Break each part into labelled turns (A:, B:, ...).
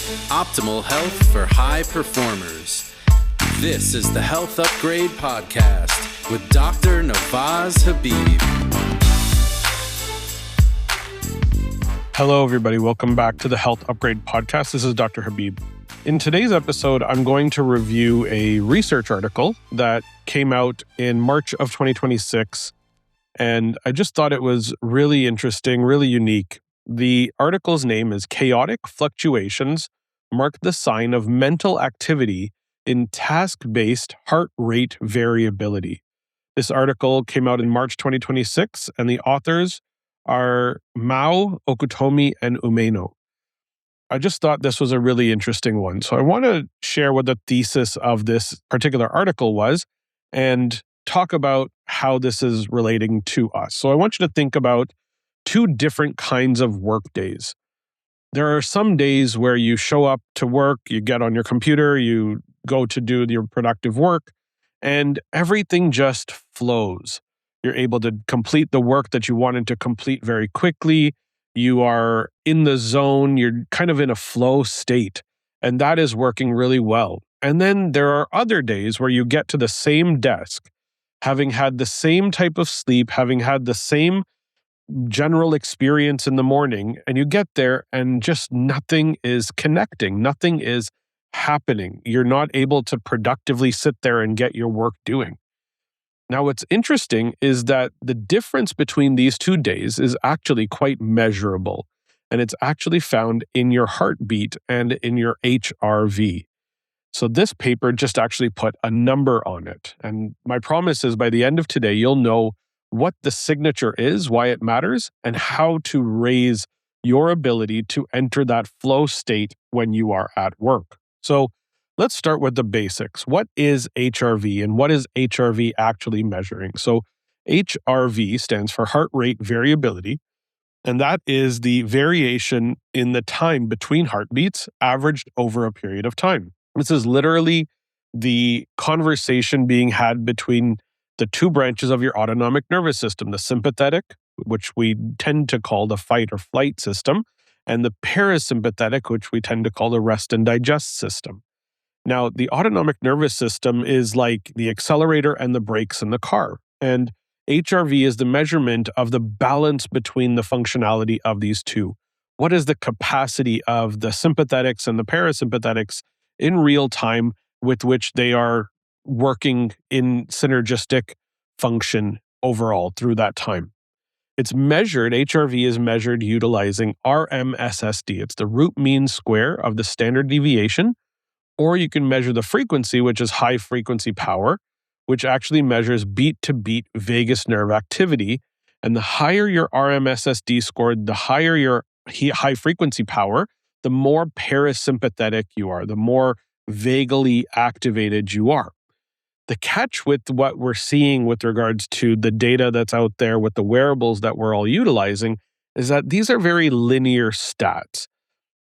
A: Optimal health for high performers. This is the Health Upgrade Podcast with Dr. Nawaz Habib.
B: Hello, everybody. Welcome back to the Health Upgrade Podcast. This is Dr. Habib. In today's episode, I'm going to review a research article that came out in March of 2026, and I just thought it was really interesting, really unique. The article's name is Chaotic Fluctuations Mark the Sign of Mental Activity in Task-Based Heart Rate Variability. This article came out in March 2026, and the authors are Mao, Okutomi, and Umeno. I just thought this was a really interesting one. So I want to share what the thesis of this particular article was and talk about how this is relating to us. So I want you to think about two different kinds of work days. There are some days where you show up to work, you get on your computer, you go to do your productive work, and everything just flows. You're able to complete the work that you wanted to complete very quickly. You are in the zone. You're kind of in a flow state, and that is working really well. And then there are other days where you get to the same desk, having had the same type of sleep, having had the same general experience in the morning, and you get there and just nothing is connecting. Nothing is happening. You're not able to productively sit there and get your work doing. Now, what's interesting is that the difference between these 2 days is actually quite measurable, and it's actually found in your heartbeat and in your HRV. So this paper just actually put a number on it. And my promise is by the end of today, you'll know what the signature is, why it matters, and how to raise your ability to enter that flow state when you are at work. So let's start with the basics. What is HRV and what is HRV actually measuring? So HRV stands for heart rate variability, and that is the variation in the time between heartbeats averaged over a period of time. This is literally the conversation being had between the two branches of your autonomic nervous system, the sympathetic, which we tend to call the fight or flight system, and the parasympathetic, which we tend to call the rest and digest system. Now, the autonomic nervous system is like the accelerator and the brakes in the car, and HRV is the measurement of the balance between the functionality of these two. What is the capacity of the sympathetics and the parasympathetics in real time with which they are working in synergistic function overall through that time? It's measured, HRV is measured utilizing RMSSD. It's the root mean square of the standard deviation, or you can measure the frequency, which is high frequency power, which actually measures beat to beat vagus nerve activity. And the higher your RMSSD scored, the higher your high frequency power, the more parasympathetic you are, the more vagally activated you are. The catch with what we're seeing with regards to the data that's out there with the wearables that we're all utilizing is that these are very linear stats.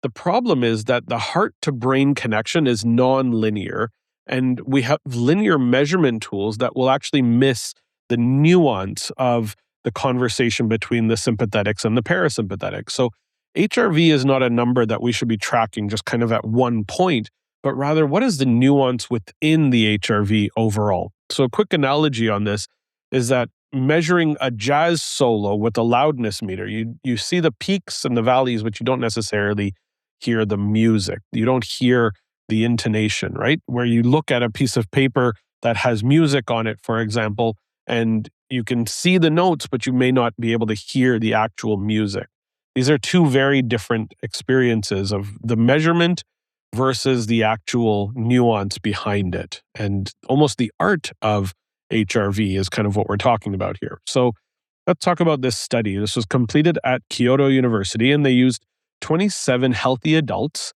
B: The problem is that the heart-to-brain connection is non-linear, and we have linear measurement tools that will actually miss the nuance of the conversation between the sympathetics and the parasympathetics. So HRV is not a number that we should be tracking just kind of at one point, but rather what is the nuance within the HRV overall? So a quick analogy on this is that measuring a jazz solo with a loudness meter, you see the peaks and the valleys, but you don't necessarily hear the music. You don't hear the intonation, right? Where you look at a piece of paper that has music on it, for example, and you can see the notes, but you may not be able to hear the actual music. These are two very different experiences of the measurement versus the actual nuance behind it. And almost the art of HRV is kind of what we're talking about here. So let's talk about this study. This was completed at Kyoto University, and they used 27 healthy adults,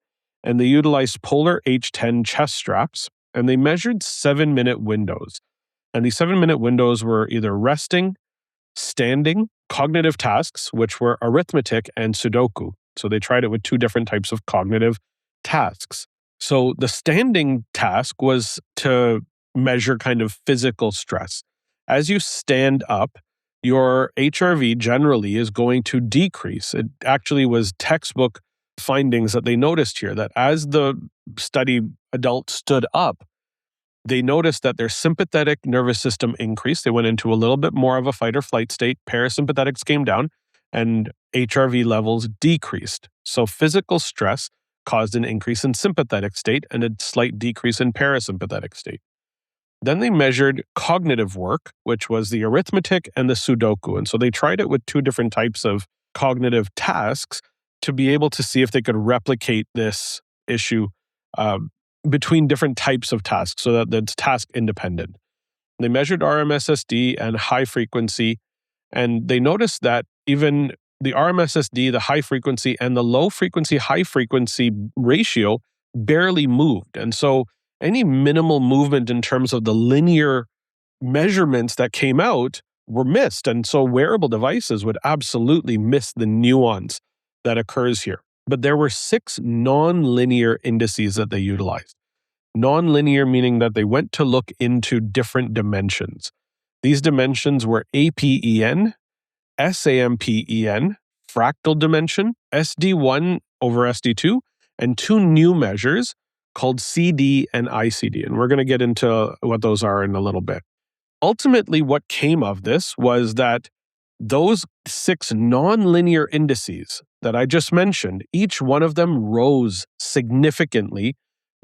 B: and they utilized Polar H10 chest straps, and they measured 7-minute windows. And these 7-minute windows were either resting, standing, cognitive tasks, which were arithmetic and Sudoku. So they tried it with two different types of cognitive tasks. So the standing task was to measure kind of physical stress. As you stand up, your HRV generally is going to decrease. It actually was textbook findings that they noticed here, that as the study adults stood up, they noticed that their sympathetic nervous system increased. They went into a little bit more of a fight or flight state. Parasympathetics came down and HRV levels decreased. So physical stress caused an increase in sympathetic state and a slight decrease in parasympathetic state. Then they measured cognitive work, which was the arithmetic and the Sudoku. And so they tried it with two different types of cognitive tasks to be able to see if they could replicate this issue between different types of tasks so that it's task independent. They measured RMSSD and high frequency, and they noticed that even the RMSSD, the high frequency, and the low frequency, high frequency ratio barely moved. And so any minimal movement in terms of the linear measurements that came out were missed. And so wearable devices would absolutely miss the nuance that occurs here. But there were 6 non-linear indices that they utilized. Non-linear meaning that they went to look into different dimensions. These dimensions were APEN, SAMPEN, fractal dimension, SD1 over SD2, and 2 new measures called CD and ICD. And we're going to get into what those are in a little bit. Ultimately, what came of this was that those 6 non-linear indices that I just mentioned, each one of them rose significantly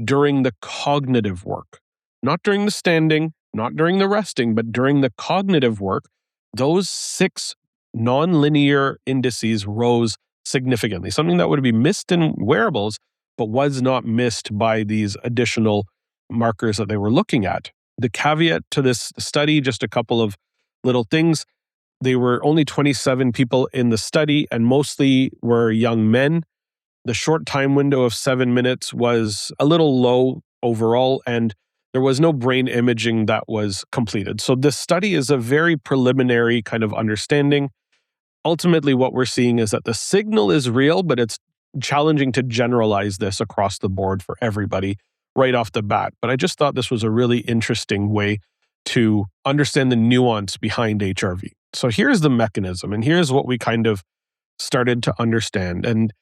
B: during the cognitive work. Not during the standing, not during the resting, but during the cognitive work, those 6 non-linear indices rose significantly. Something that would be missed in wearables, but was not missed by these additional markers that they were looking at. The caveat to this study, just a couple of little things. They were only 27 people in the study, and mostly were young men. The short time window of 7 minutes was a little low overall, and there was no brain imaging that was completed. So this study is a very preliminary kind of understanding. Ultimately, what we're seeing is that the signal is real, but it's challenging to generalize this across the board for everybody right off the bat. But I just thought this was a really interesting way to understand the nuance behind HRV. So here's the mechanism, and here's what we kind of started to understand. And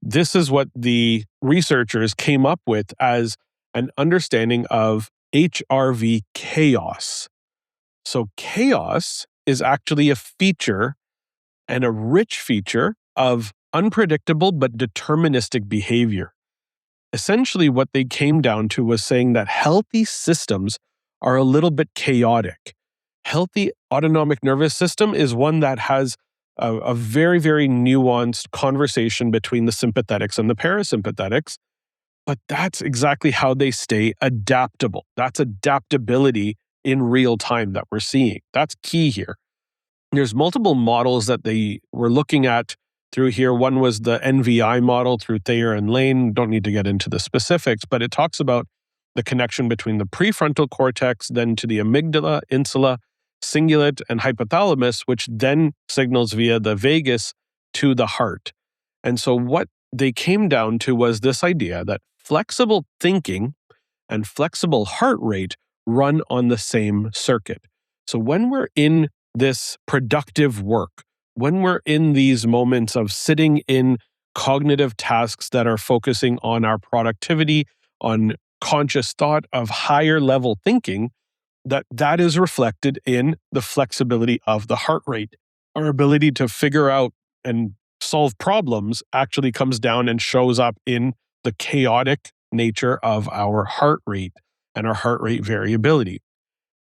B: this is what the researchers came up with as an understanding of HRV chaos. So chaos is actually a feature and a rich feature of unpredictable but deterministic behavior. Essentially, what they came down to was saying that healthy systems are a little bit chaotic. Healthy autonomic nervous system is one that has a very, very nuanced conversation between the sympathetics and the parasympathetics, but that's exactly how they stay adaptable. That's adaptability in real time that we're seeing. That's key here. There's multiple models that they were looking at through here. One was the NVI model through Thayer and Lane. Don't need to get into the specifics, but it talks about the connection between the prefrontal cortex, then to the amygdala, insula, cingulate, and hypothalamus, which then signals via the vagus to the heart. And so what they came down to was this idea that flexible thinking and flexible heart rate run on the same circuit. So when we're in this productive work, when we're in these moments of sitting in cognitive tasks that are focusing on our productivity, on conscious thought of higher level thinking, that is reflected in the flexibility of the heart rate. Our ability to figure out and solve problems actually comes down and shows up in the chaotic nature of our heart rate and our heart rate variability.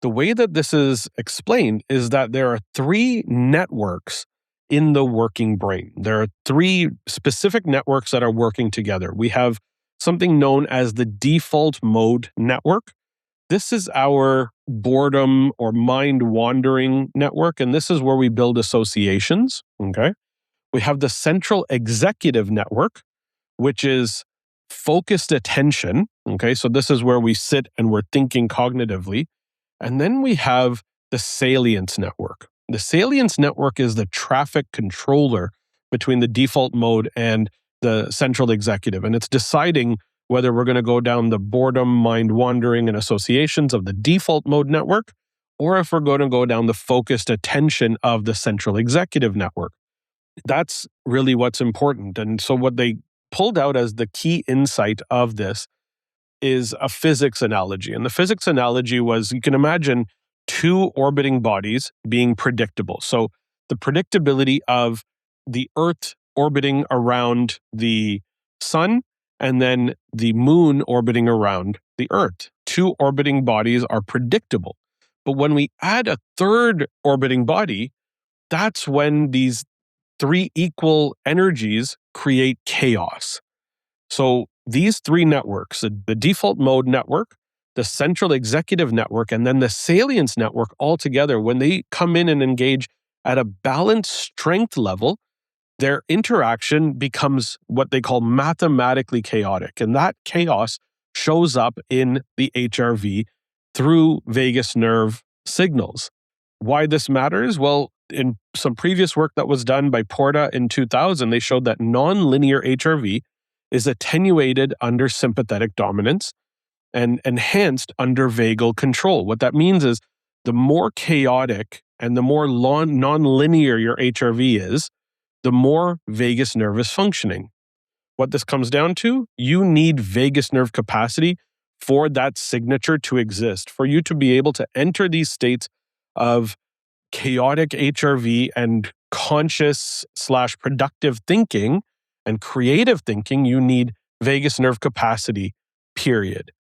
B: The way that this is explained is that there are 3 networks in the working brain. There are 3 specific networks that are working together. We have something known as the default mode network. This is our boredom or mind wandering network, and this is where we build associations. Okay. We have the central executive network, which is focused attention. Okay. So this is where we sit and we're thinking cognitively. And then we have the salience network. The salience network is the traffic controller between the default mode and the central executive. And it's deciding whether we're going to go down the boredom, mind wandering, and associations of the default mode network, or if we're going to go down the focused attention of the central executive network. That's really what's important. And so what they pulled out as the key insight of this is a physics analogy. And the physics analogy was, you can imagine two orbiting bodies being predictable. So the predictability of the Earth orbiting around the sun and then the moon orbiting around the Earth. Two orbiting bodies are predictable. But when we add a third orbiting body, that's when these three equal energies create chaos. So these three networks, the default mode network, the central executive network, and then the salience network all together, when they come in and engage at a balanced strength level, their interaction becomes what they call mathematically chaotic. And that chaos shows up in the HRV through vagus nerve signals. Why this matters? Well, in some previous work that was done by Porta in 2000, they showed that nonlinear HRV is attenuated under sympathetic dominance and enhanced under vagal control. What that means is the more chaotic and the more nonlinear your HRV is, the more vagus nerve is functioning. What this comes down to, you need vagus nerve capacity for that signature to exist, for you to be able to enter these states of chaotic HRV and conscious/productive thinking and creative thinking. You need vagus nerve capacity, period.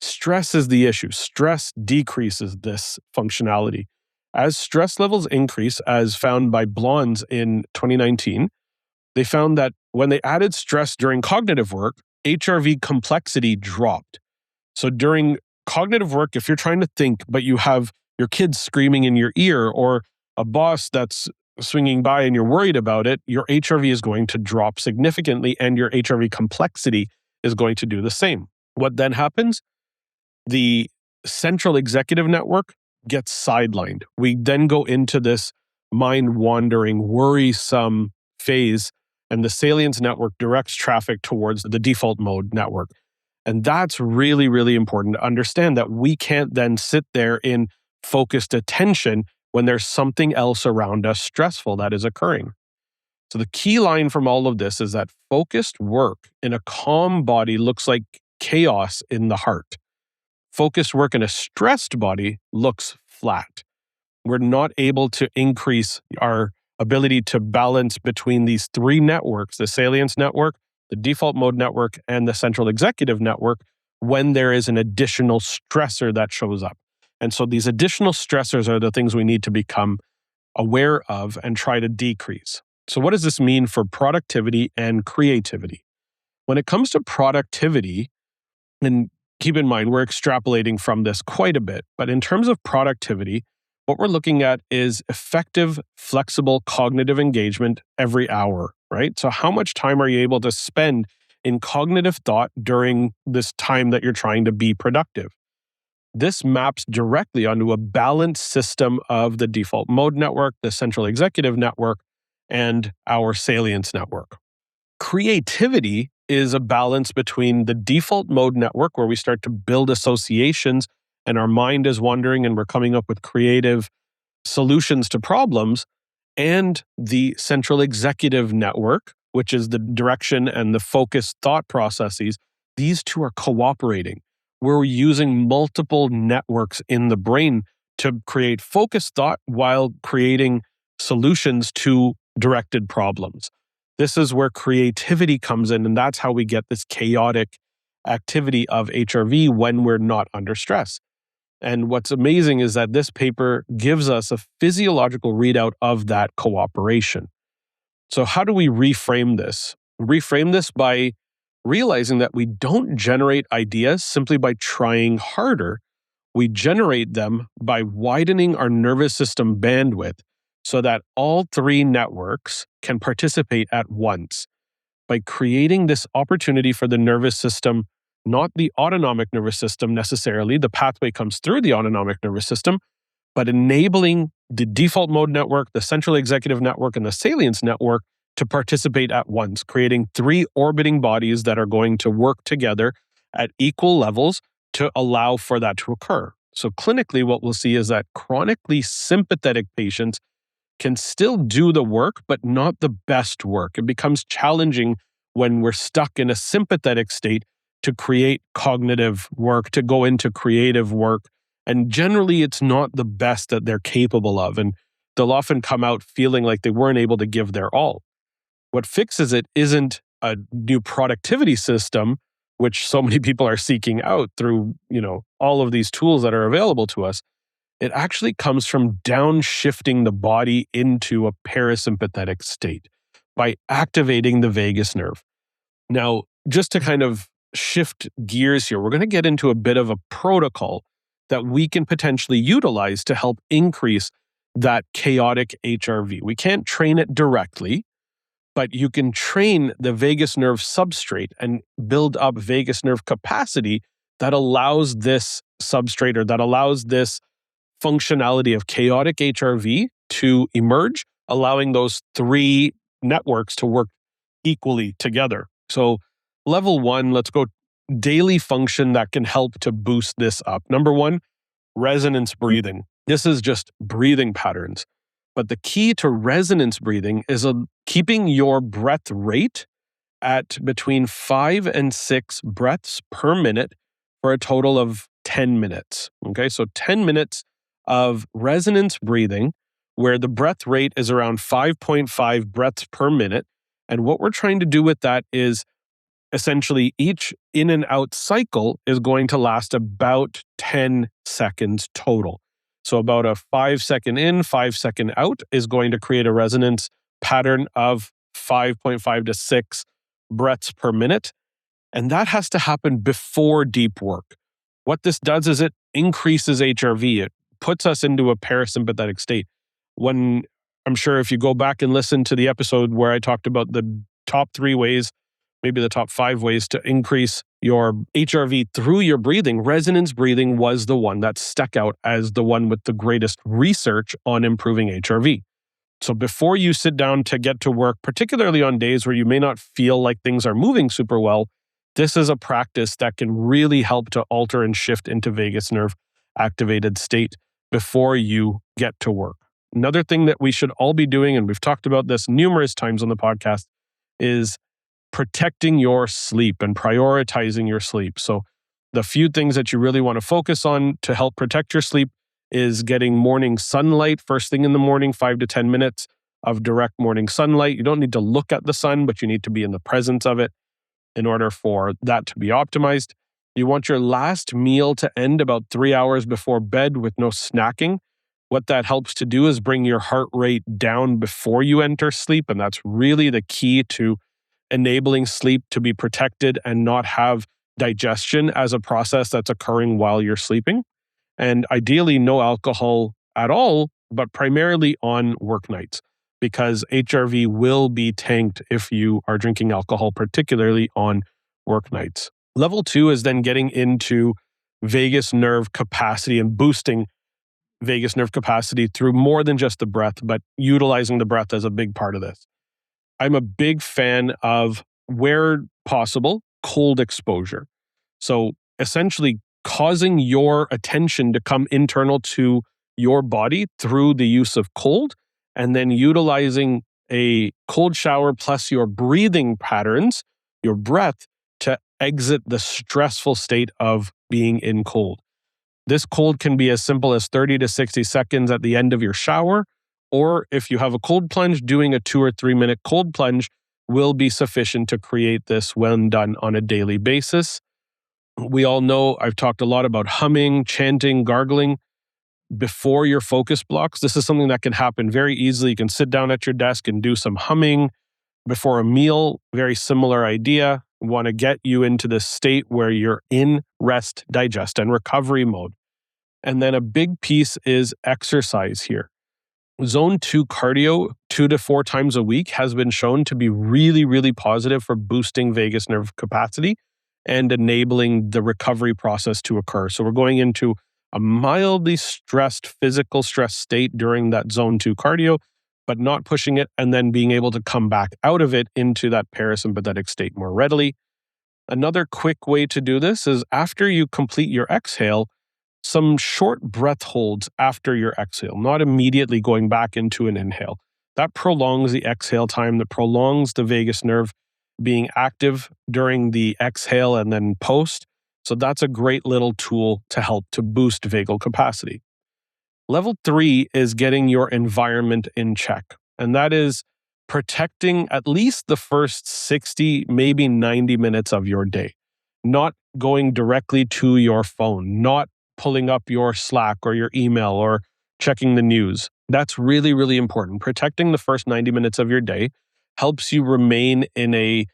B: Stress is the issue. Stress decreases this functionality. As stress levels increase, as found by Blondes in 2019, they found that when they added stress during cognitive work, HRV complexity dropped. So during cognitive work, if you're trying to think, but you have your kids screaming in your ear or a boss that's swinging by and you're worried about it, your HRV is going to drop significantly and your HRV complexity is going to do the same. What then happens? The central executive network gets sidelined. We then go into this mind-wandering, worrisome phase, and the salience network directs traffic towards the default mode network. And that's really, really important to understand, that we can't then sit there in focused attention when there's something else around us stressful that is occurring. So the key line from all of this is that focused work in a calm body looks like chaos in the heart. Focused work in a stressed body looks flat. We're not able to increase our ability to balance between these three networks, the salience network, the default mode network, and the central executive network, when there is an additional stressor that shows up. And so these additional stressors are the things we need to become aware of and try to decrease. So what does this mean for productivity and creativity? When it comes to productivity, and keep in mind, we're extrapolating from this quite a bit, but in terms of productivity, what we're looking at is effective, flexible cognitive engagement every hour, right? So how much time are you able to spend in cognitive thought during this time that you're trying to be productive? This maps directly onto a balanced system of the default mode network, the central executive network, and our salience network. Creativity is a balance between the default mode network, where we start to build associations and our mind is wandering and we're coming up with creative solutions to problems, and the central executive network, which is the direction and the focused thought processes. These two are cooperating. We're using multiple networks in the brain to create focused thought while creating solutions to directed problems. This is where creativity comes in, and that's how we get this chaotic activity of HRV when we're not under stress. And what's amazing is that this paper gives us a physiological readout of that cooperation. So how do we reframe this? Reframe this by realizing that we don't generate ideas simply by trying harder. We generate them by widening our nervous system bandwidth so that all three networks can participate at once. By creating this opportunity for the nervous system, not the autonomic nervous system necessarily, the pathway comes through the autonomic nervous system, but enabling the default mode network, the central executive network, and the salience network to participate at once, creating three orbiting bodies that are going to work together at equal levels to allow for that to occur. So clinically, what we'll see is that chronically sympathetic patients can still do the work, but not the best work. It becomes challenging when we're stuck in a sympathetic state to create cognitive work, to go into creative work. And generally, it's not the best that they're capable of. And they'll often come out feeling like they weren't able to give their all. What fixes it isn't a new productivity system, which so many people are seeking out through, all of these tools that are available to us. It actually comes from downshifting the body into a parasympathetic state by activating the vagus nerve. Now, just to kind of shift gears here, we're going to get into a bit of a protocol that we can potentially utilize to help increase that chaotic HRV. We can't train it directly, but you can train the vagus nerve substrate and build up vagus nerve capacity that allows this substrate, or that allows this functionality of chaotic HRV to emerge, allowing those three networks to work equally together. So level 1, let's go daily function that can help to boost this up. Number 1, resonance breathing. This is just breathing patterns. But the key to resonance breathing is keeping your breath rate at between 5 and 6 breaths per minute for a total of 10 minutes. Okay, so 10 minutes of resonance breathing where the breath rate is around 5.5 breaths per minute. And what we're trying to do with that is essentially each in and out cycle is going to last about 10 seconds total. So about a 5-second in, 5-second out is going to create a resonance pattern of 5.5 to 6 breaths per minute. And that has to happen before deep work. What this does is it increases HRV. It puts us into a parasympathetic state. When I'm sure if you go back and listen to the episode where I talked about the top 3 ways, maybe the top 5 ways to increase your HRV through your breathing, resonance breathing was the one that stuck out as the one with the greatest research on improving HRV. So before you sit down to get to work, particularly on days where you may not feel like things are moving super well, this is a practice that can really help to alter and shift into vagus nerve activated state before you get to work. Another thing that we should all be doing, and we've talked about this numerous times on the podcast, is protecting your sleep and prioritizing your sleep. So the few things that you really want to focus on to help protect your sleep is getting morning sunlight first thing in the morning, 5 to 10 minutes of direct morning sunlight. You don't need to look at the sun, but you need to be in the presence of it in order for that to be optimized. You want your last meal to end about 3 hours before bed with no snacking. What that helps to do is bring your heart rate down before you enter sleep. And that's really the key to enabling sleep to be protected and not have digestion as a process that's occurring while you're sleeping. And ideally, no alcohol at all, but primarily on work nights, because HRV will be tanked if you are drinking alcohol, particularly on work nights. Level 2 is then getting into vagus nerve capacity and boosting vagus nerve capacity through more than just the breath, but utilizing the breath as a big part of this. I'm a big fan of, where possible, cold exposure. So essentially causing your attention to come internal to your body through the use of cold, and then utilizing a cold shower plus your breathing patterns, your breath, to exit the stressful state of being in cold. This cold can be as simple as 30 to 60 seconds at the end of your shower, or if you have a cold plunge, doing a 2 or 3 minute cold plunge will be sufficient to create this when done on a daily basis. We all know I've talked a lot about humming, chanting, gargling before your focus blocks. This is something that can happen very easily. You can sit down at your desk and do some humming before a meal. Very similar idea. We want to get you into this state where you're in rest, digest, and recovery mode. And then a big piece is exercise here. Zone 2 cardio 2 to 4 times a week has been shown to be really, really positive for boosting vagus nerve capacity and enabling the recovery process to occur. So we're going into a mildly stressed, physical stress state during that zone 2 cardio, but not pushing it, and then being able to come back out of it into that parasympathetic state more readily. Another quick way to do this is after you complete your exhale, some short breath holds after your exhale, not immediately going back into an inhale. That prolongs the exhale time, that prolongs the vagus nerve being active during the exhale and then post. So that's a great little tool to help to boost vagal capacity. Level 3 is getting your environment in check. And that is protecting at least the first 60, maybe 90 minutes of your day. Not going directly to your phone, not pulling up your Slack or your email or checking the news. That's really, really important. Protecting the first 90 minutes of your day helps you remain in a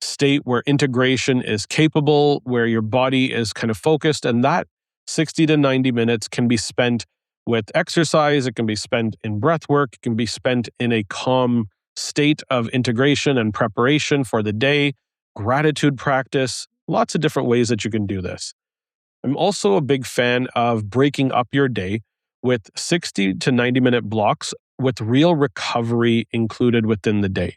B: state where integration is capable, where your body is kind of focused. And that 60 to 90 minutes can be spent with exercise. It can be spent in breath work. It can be spent in a calm state of integration and preparation for the day, gratitude practice, lots of different ways that you can do this. I'm also a big fan of breaking up your day with 60 to 90 minute blocks with real recovery included within the day.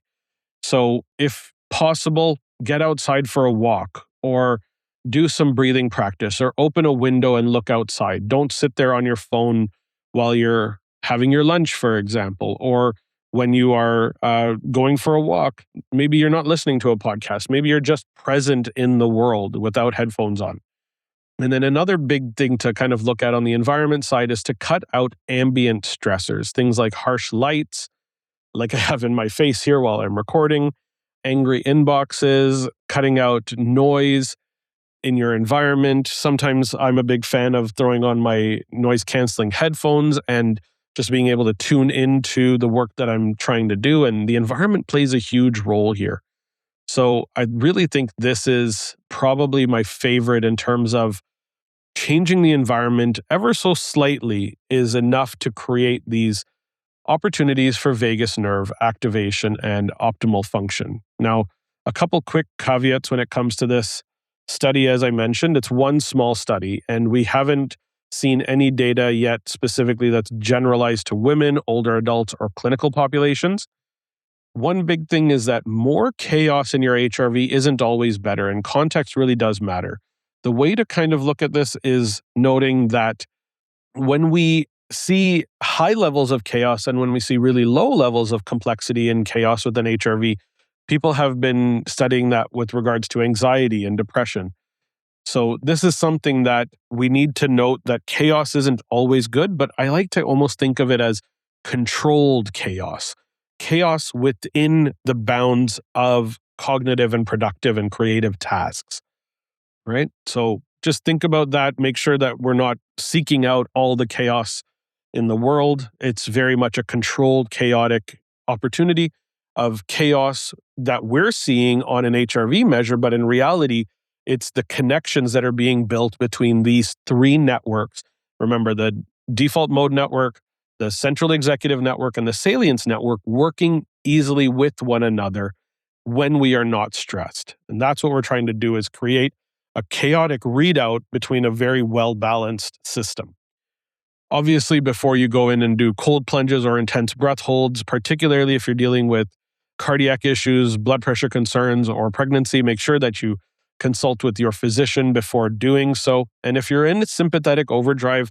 B: So if possible, get outside for a walk or do some breathing practice or open a window and look outside. Don't sit there on your phone while you're having your lunch, for example, or when you are going for a walk. Maybe you're not listening to a podcast. Maybe you're just present in the world without headphones on. And then another big thing to kind of look at on the environment side is to cut out ambient stressors, things like harsh lights, like I have in my face here while I'm recording, angry inboxes, cutting out noise in your environment. Sometimes I'm a big fan of throwing on my noise canceling headphones and just being able to tune into the work that I'm trying to do. And the environment plays a huge role here. So I really think this is probably my favorite in terms of changing the environment ever so slightly is enough to create these opportunities for vagus nerve activation and optimal function. Now, a couple quick caveats when it comes to this study. As I mentioned, it's one small study, and we haven't seen any data yet specifically that's generalized to women, older adults, or clinical populations. One big thing is that more chaos in your HRV isn't always better, and context really does matter. The way to kind of look at this is noting that when we see high levels of chaos and when we see really low levels of complexity and chaos within HRV, people have been studying that with regards to anxiety and depression. So this is something that we need to note, that chaos isn't always good, but I like to almost think of it as controlled chaos. Chaos within the bounds of cognitive and productive and creative tasks, right? So just think about that. Make sure that we're not seeking out all the chaos in the world. It's very much a controlled, chaotic opportunity of chaos that we're seeing on an HRV measure, but in reality, it's the connections that are being built between these three networks. Remember, the default mode network, the central executive network, and the salience network working easily with one another when we are not stressed. And that's what we're trying to do, is create a chaotic readout between a very well-balanced system. Obviously, before you go in and do cold plunges or intense breath holds, particularly if you're dealing with cardiac issues, blood pressure concerns, or pregnancy, make sure that you consult with your physician before doing so. And if you're in sympathetic overdrive,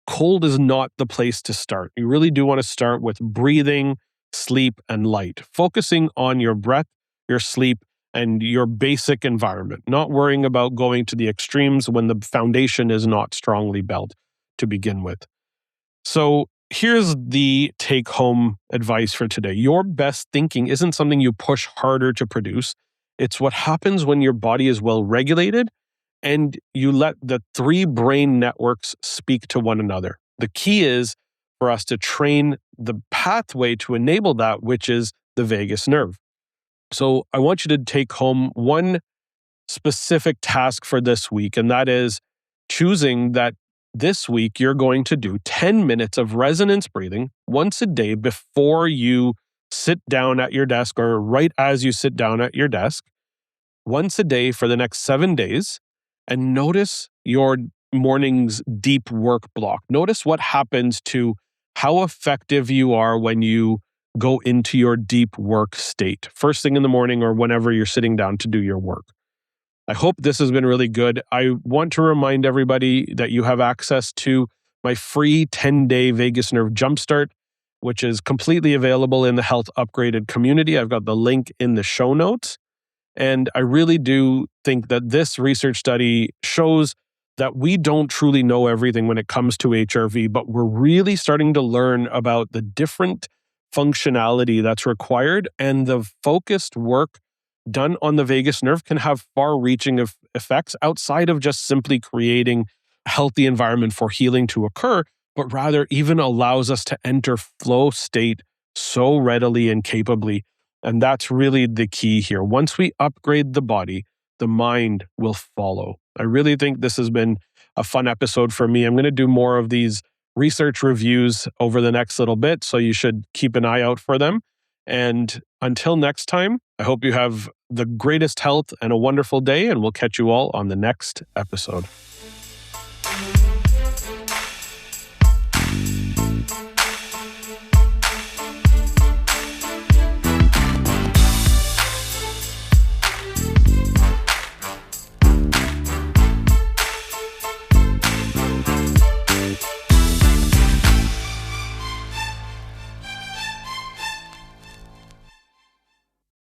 B: cold is not the place to start. You really do want to start with breathing, sleep, and light, focusing on your breath, your sleep, and your basic environment, not worrying about going to the extremes when the foundation is not strongly built to begin with. So here's the take-home advice for today. Your best thinking isn't something you push harder to produce. It's what happens when your body is well regulated and you let the three brain networks speak to one another. The key is for us to train the pathway to enable that, which is the vagus nerve. So I want you to take home one specific task for this week, and that is choosing that this week you're going to do 10 minutes of resonance breathing once a day before you sit down at your desk, or right as you sit down at your desk, once a day for the next 7 days. And notice your morning's deep work block. Notice what happens to how effective you are when you go into your deep work state, first thing in the morning or whenever you're sitting down to do your work. I hope this has been really good. I want to remind everybody that you have access to my free 10-day vagus nerve jumpstart, which is completely available in the Health Upgraded community. I've got the link in the show notes. And I really do think that this research study shows that we don't truly know everything when it comes to HRV, but we're really starting to learn about the different functionality that's required, and the focused work done on the vagus nerve can have far-reaching effects outside of just simply creating a healthy environment for healing to occur, but rather even allows us to enter flow state so readily and capably. And that's really the key here. Once we upgrade the body, the mind will follow. I really think this has been a fun episode for me. I'm going to do more of these research reviews over the next little bit, so you should keep an eye out for them. And until next time, I hope you have the greatest health and a wonderful day, and we'll catch you all on the next episode.